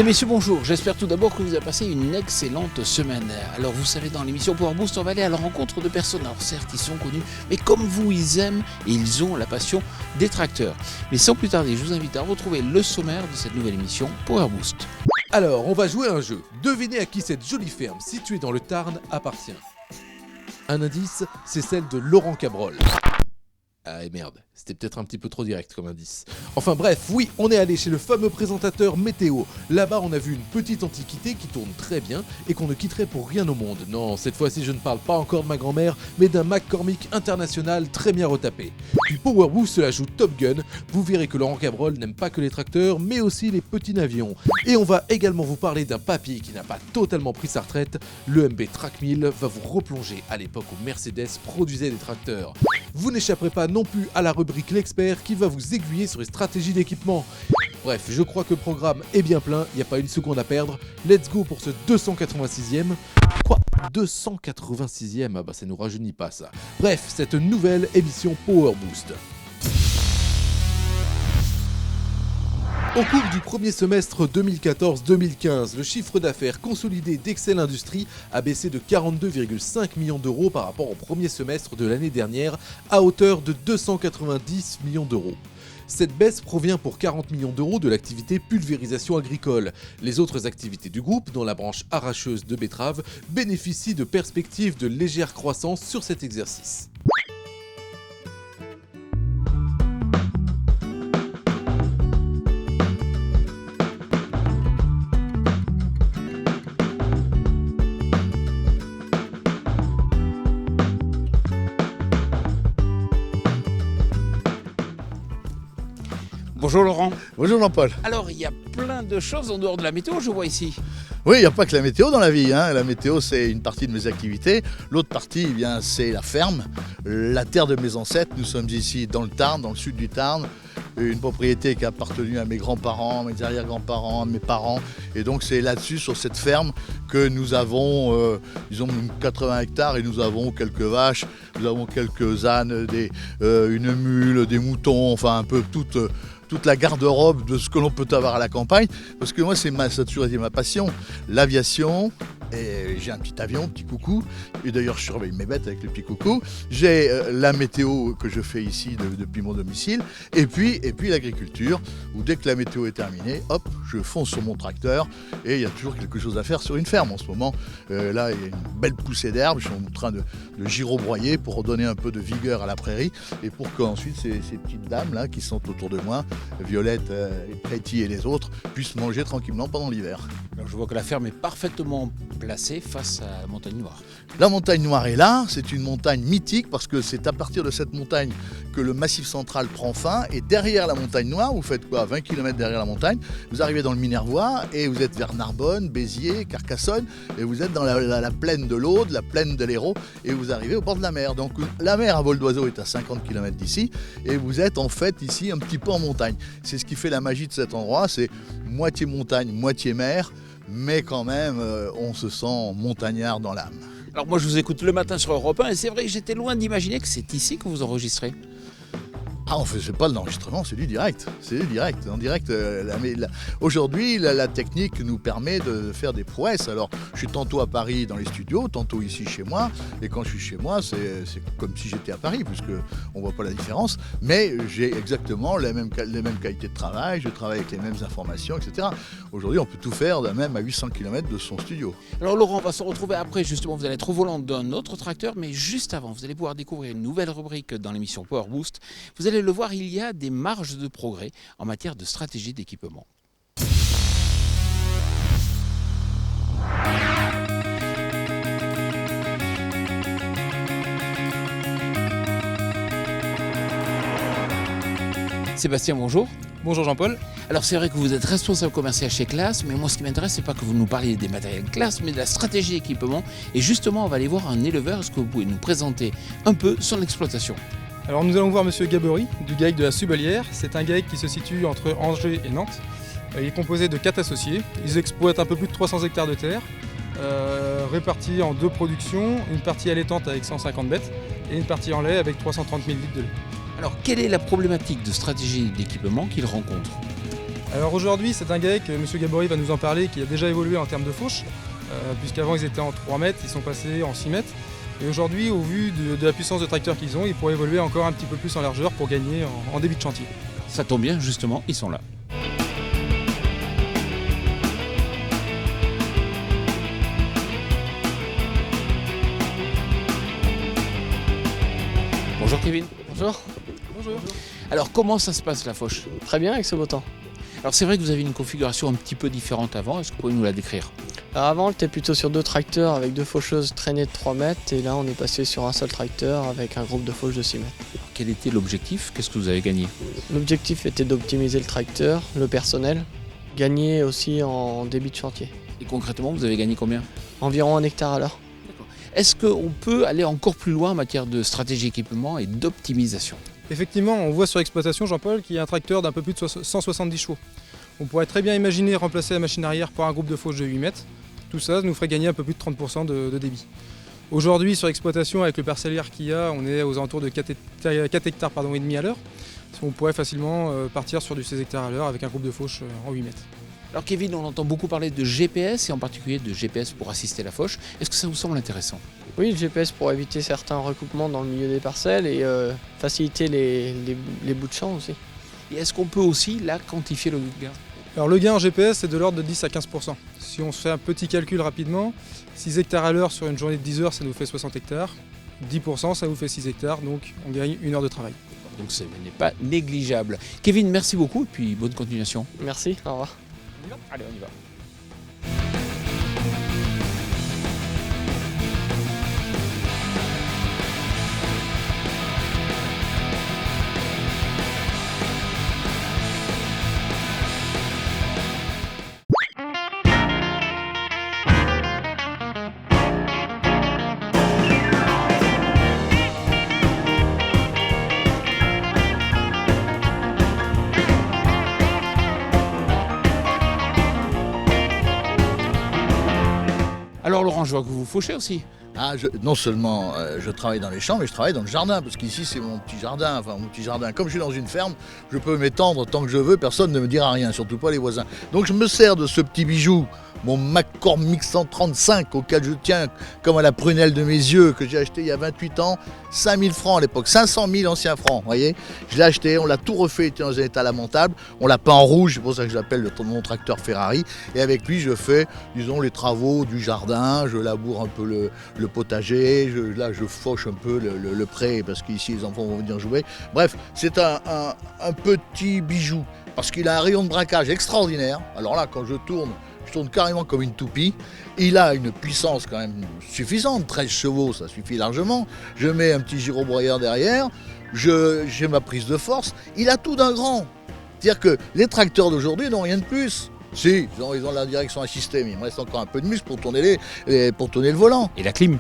Mesdames, Messieurs, bonjour. J'espère tout d'abord que vous avez passé une excellente semaine. Alors, vous savez, dans l'émission Power Boost, on va aller à la rencontre de personnes. Alors, certes, ils sont connus, mais comme vous, ils aiment et ils ont la passion des tracteurs. Mais sans plus tarder, je vous invite à retrouver le sommaire de cette nouvelle émission Power Boost. Alors, on va jouer à un jeu. Devinez à qui cette jolie ferme située dans le Tarn appartient. Un indice, c'est celle de Laurent Cabrol. Ah et merde, c'était peut-être un petit peu trop direct comme indice. Enfin bref, oui, on est allé chez le fameux présentateur Météo. Là-bas, on a vu une petite antiquité qui tourne très bien et qu'on ne quitterait pour rien au monde. Non, cette fois-ci, je ne parle pas encore de ma grand-mère, mais d'un McCormick international très bien retapé. Puis Power Boost se la joue Top Gun. Vous verrez que Laurent Cabrol n'aime pas que les tracteurs, mais aussi les petits avions. Et on va également vous parler d'un papy qui n'a pas totalement pris sa retraite. Le MB Track 1000 va vous replonger à l'époque où Mercedes produisait des tracteurs. Vous n'échapperez pas non plus à la rubrique L'Expert qui va vous aiguiller sur les stratégies d'équipement. Bref, je crois que le programme est bien plein, il n'y a pas une seconde à perdre. Let's go pour ce 286e. Quoi 286e? Ah bah ça nous rajeunit pas ça. Bref, cette nouvelle émission Power Boost. Au cours du premier semestre 2014-2015, le chiffre d'affaires consolidé d'Excel Industries a baissé de 42,5 millions d'euros par rapport au premier semestre de l'année dernière, à hauteur de 290 millions d'euros. Cette baisse provient pour 40 millions d'euros de l'activité pulvérisation agricole. Les autres activités du groupe, dont la branche arracheuse de betteraves, bénéficient de perspectives de légère croissance sur cet exercice. Bonjour Laurent. Bonjour Jean-Paul. Alors, il y a plein de choses en dehors de la météo, je vois ici. Oui, il n'y a pas que la météo dans la vie. La météo, c'est une partie de mes activités. L'autre partie, c'est la ferme, la terre de mes ancêtres. Nous sommes ici dans le Tarn, dans le sud du Tarn. Une propriété qui a appartenu à mes grands-parents, mes arrière-grands-parents, mes parents. Et donc c'est là-dessus, sur cette ferme, que nous avons, disons, 80 hectares et nous avons quelques vaches, nous avons quelques ânes, une mule, des moutons, enfin un peu toute la garde-robe de ce que l'on peut avoir à la campagne. Parce que moi, ça a toujours été ma passion, l'aviation. Et j'ai un petit avion, petit coucou, et d'ailleurs je surveille mes bêtes avec le petit coucou. J'ai la météo que je fais ici depuis mon domicile, et puis l'agriculture, où dès que la météo est terminée, hop, je fonce sur mon tracteur, et il y a toujours quelque chose à faire sur une ferme en ce moment. Là, il y a une belle poussée d'herbe, je suis en train de girobroyer pour redonner un peu de vigueur à la prairie, et pour qu'ensuite ces petites dames là qui sont autour de moi, Violette, Pretty et les autres, puissent manger tranquillement pendant l'hiver. Alors, je vois que la ferme est parfaitement placée face à la montagne noire. La montagne noire est là, c'est une montagne mythique parce que c'est à partir de cette montagne que le massif central prend fin, et derrière la montagne noire, vous faites quoi, 20 km derrière la montagne, vous arrivez dans le Minervois et vous êtes vers Narbonne, Béziers, Carcassonne, et vous êtes dans la plaine de l'Aude, la plaine de l'Hérault, et vous arrivez au bord de la mer. Donc la mer à vol d'oiseau est à 50 km d'ici, et vous êtes en fait ici un petit peu en montagne. C'est ce qui fait la magie de cet endroit, c'est moitié montagne, moitié mer, mais quand même on se sent montagnard dans l'âme. Alors moi je vous écoute le matin sur Europe 1 et c'est vrai que j'étais loin d'imaginer que c'est ici que vous enregistrez. Ah, on ne fait pas de l'enregistrement, c'est du direct. C'est du direct. En direct, aujourd'hui, la technique nous permet de faire des prouesses. Alors, je suis tantôt à Paris dans les studios, tantôt ici chez moi. Et quand je suis chez moi, c'est comme si j'étais à Paris, puisqu'on ne voit pas la différence. Mais j'ai exactement les mêmes qualités de travail, je travaille avec les mêmes informations, etc. Aujourd'hui, on peut tout faire, même à 800 km de son studio. Alors Laurent, on va se retrouver après, justement, vous allez être au volant d'un autre tracteur, mais juste avant, vous allez pouvoir découvrir une nouvelle rubrique dans l'émission Power Boost. Vous allez le voir, il y a des marges de progrès en matière de stratégie d'équipement. Sébastien, bonjour. Bonjour Jean-Paul. Alors c'est vrai que vous êtes responsable commercial chez Claas, mais moi ce qui m'intéresse c'est pas que vous nous parliez des matériels Claas, mais de la stratégie d'équipement. Et justement on va aller voir un éleveur. Est-ce que vous pouvez nous présenter un peu son exploitation ? Alors nous allons voir Monsieur Gabory du GAEC de la Subalière. C'est un GAEC qui se situe entre Angers et Nantes. Il est composé de 4 associés. Ils exploitent un peu plus de 300 hectares de terre, répartis en 2 productions, une partie allaitante avec 150 bêtes et une partie en lait avec 330 000 litres de lait. Alors quelle est la problématique de stratégie d'équipement qu'il rencontre ? Alors aujourd'hui, c'est un GAEC, M. Gabory va nous en parler, qui a déjà évolué en termes de fauche, puisqu'avant ils étaient en 3 mètres, ils sont passés en 6 mètres. Et aujourd'hui, au vu de la puissance de tracteur qu'ils ont, ils pourraient évoluer encore un petit peu plus en largeur pour gagner en début de chantier. Ça tombe bien, justement, ils sont là. Bonjour Kevin. Bonjour. Bonjour. Alors comment ça se passe la fauche? Très bien avec ce beau temps. Alors c'est vrai que vous avez une configuration un petit peu différente avant, est-ce que vous pouvez nous la décrire? Alors avant, on était plutôt sur 2 tracteurs avec 2 faucheuses traînées de 3 mètres et là on est passé sur un seul tracteur avec un groupe de fauches de 6 mètres. Quel était l'objectif? Qu'est-ce que vous avez gagné? L'objectif était d'optimiser le tracteur, le personnel, gagner aussi en débit de chantier. Et concrètement, vous avez gagné combien? Environ 1 hectare à l'heure. Est-ce qu'on peut aller encore plus loin en matière de stratégie équipement et d'optimisation? Effectivement, on voit sur l'exploitation, Jean-Paul, qu'il y a un tracteur d'un peu plus de 170 chevaux. On pourrait très bien imaginer remplacer la machine arrière par un groupe de fauches de 8 mètres. Tout ça nous ferait gagner un peu plus de 30% de débit. Aujourd'hui, sur l'exploitation, avec le parcellaire qu'il y a, on est aux alentours de 4 hectares et demi à l'heure. On pourrait facilement partir sur du 16 hectares à l'heure avec un groupe de fauches en 8 mètres. Alors Kevin, on entend beaucoup parler de GPS et en particulier de GPS pour assister la fauche. Est-ce que ça vous semble intéressant? Oui, le GPS pour éviter certains recoupements dans le milieu des parcelles et faciliter les bouts de champ aussi. Et est-ce qu'on peut aussi là quantifier le gain? Alors le gain en GPS c'est de l'ordre de 10 à 15%. Si on se fait un petit calcul rapidement, 6 hectares à l'heure sur une journée de 10 heures ça nous fait 60 hectares. 10% ça vous fait 6 hectares, donc on gagne 1 heure de travail. Donc ce n'est pas négligeable. Kevin, merci beaucoup et puis bonne continuation. Merci, au revoir. Allez, on y va. Alors Laurent, je vois que vous vous fauchez aussi. Non seulement je travaille dans les champs, mais je travaille dans le jardin, parce qu'ici c'est mon petit jardin, Comme je suis dans une ferme, je peux m'étendre tant que je veux, personne ne me dira rien, surtout pas les voisins. Donc je me sers de ce petit bijou, mon McCormick 135, auquel je tiens comme à la prunelle de mes yeux, que j'ai acheté il y a 28 ans, 5000 francs à l'époque, 500 000 anciens francs, vous voyez. Je l'ai acheté, on l'a tout refait, il était dans un état lamentable, on l'a peint en rouge, c'est pour ça que je l'appelle mon tracteur Ferrari, et avec lui je fais, disons, les travaux du jardin, je laboure un peu le potager, là je fauche un peu le pré, parce qu'ici les enfants vont venir jouer. Bref, c'est un petit bijou, parce qu'il a un rayon de braquage extraordinaire. Alors là, quand je tourne carrément comme une toupie. Il a une puissance quand même suffisante, 13 chevaux, ça suffit largement. Je mets un petit gyrobroyeur derrière, j'ai ma prise de force. Il a tout d'un grand. C'est-à-dire que les tracteurs d'aujourd'hui n'ont rien de plus. Si, ils ont la direction assistée, mais il me reste encore un peu de muscle pour tourner le volant. Et la clim?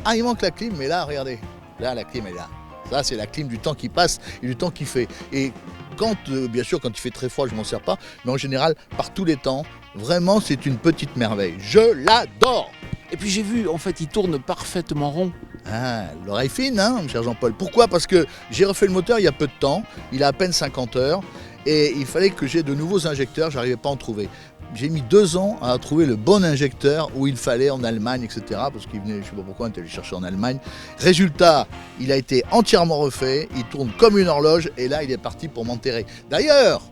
Ah, il manque la clim, mais là, regardez. Là, la clim est là. Ça, c'est la clim du temps qui passe et du temps qui fait. Et bien sûr, quand il fait très froid, je m'en sers pas. Mais en général, par tous les temps, vraiment, c'est une petite merveille. Je l'adore! Et puis j'ai vu, en fait, il tourne parfaitement rond. Ah, l'oreille fine, hein, mon cher Jean-Paul. Pourquoi? Parce que j'ai refait le moteur il y a peu de temps. Il a à peine 50 heures. Et il fallait que j'ai de nouveaux injecteurs. Je n'arrivais pas à en trouver. J'ai mis 2 ans à trouver le bon injecteur où il fallait en Allemagne, etc. Parce qu'il venait, je ne sais pas pourquoi, on est allé chercher en Allemagne. Résultat, il a été entièrement refait. Il tourne comme une horloge. Et là, il est parti pour m'enterrer. D'ailleurs,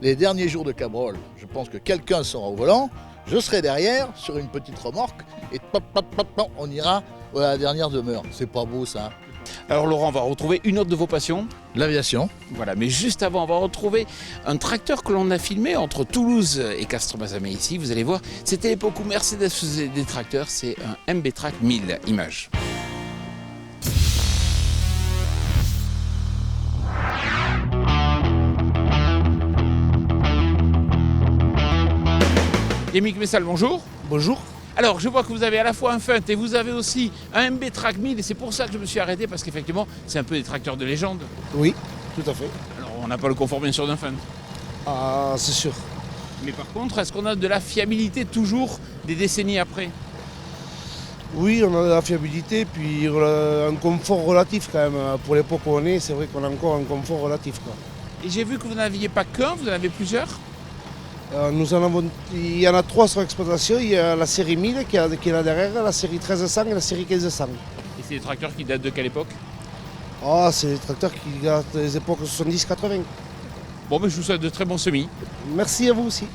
les derniers jours de Cabrol, je pense que quelqu'un sera au volant. Je serai derrière sur une petite remorque et on ira à la dernière demeure. C'est pas beau ça? Alors Laurent, on va retrouver une autre de vos passions. L'aviation. Voilà, mais juste avant, on va retrouver un tracteur que l'on a filmé entre Toulouse et Castres-Mazamet ici. Vous allez voir, c'était l'époque où Mercedes faisait des tracteurs. C'est un MB-Trac 1000 images. Yémique Messal, bonjour. Bonjour. Alors, je vois que vous avez à la fois un Funt et vous avez aussi un MB-Trac 1000 et c'est pour ça que je me suis arrêté parce qu'effectivement, c'est un peu des tracteurs de légende. Oui, tout à fait. Alors, on n'a pas le confort bien sûr d'un Funt. Ah, c'est sûr. Mais par contre, est-ce qu'on a de la fiabilité toujours des décennies après? Oui, on a de la fiabilité, puis un confort relatif quand même. Pour l'époque où on est, c'est vrai qu'on a encore un confort relatif, quoi. Et j'ai vu que vous n'aviez pas qu'un, vous en avez plusieurs. Il y en a 3 sur l'exploitation. Il y a la série 1000 qui est là derrière, la série 1300 et la série 1500. Et c'est des tracteurs qui datent de quelle époque? C'est des tracteurs qui datent des époques 70-80. Bon, mais je vous souhaite de très bons semis. Merci à vous aussi.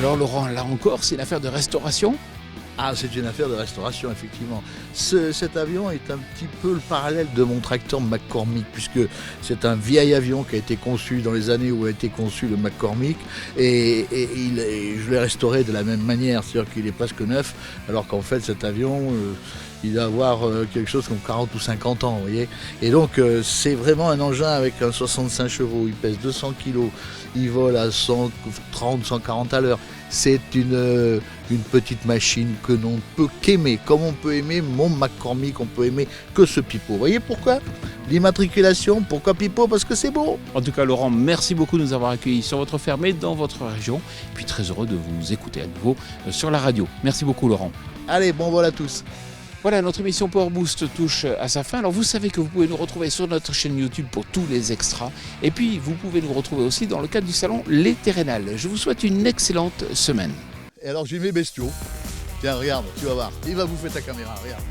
Alors Laurent, là encore, c'est une affaire de restauration? Ah, c'est une affaire de restauration, effectivement. Cet avion est un petit peu le parallèle de mon tracteur McCormick, puisque c'est un vieil avion qui a été conçu dans les années où a été conçu le McCormick, et je l'ai restauré de la même manière, c'est-à-dire qu'il est presque neuf, alors qu'en fait cet avion, il doit avoir quelque chose comme 40 ou 50 ans, vous voyez. Et donc c'est vraiment un engin avec un 65 chevaux, il pèse 200 kg, il vole à 130, 140 à l'heure. C'est une petite machine que l'on ne peut qu'aimer, comme on peut aimer mon McCormick, on peut aimer que ce pipeau. Vous voyez pourquoi? L'immatriculation, pourquoi pipeau? Parce que c'est beau. En tout cas, Laurent, merci beaucoup de nous avoir accueillis sur votre ferme et dans votre région. Et puis très heureux de vous écouter à nouveau sur la radio. Merci beaucoup, Laurent. Allez, bon vol à tous. Voilà, notre émission Power Boost touche à sa fin. Alors vous savez que vous pouvez nous retrouver sur notre chaîne YouTube pour tous les extras. Et puis vous pouvez nous retrouver aussi dans le cadre du salon Les Terrénales. Je vous souhaite une excellente semaine. Et alors j'ai mes bestiaux. Tiens, regarde, tu vas voir. Il va bouffer ta caméra, regarde.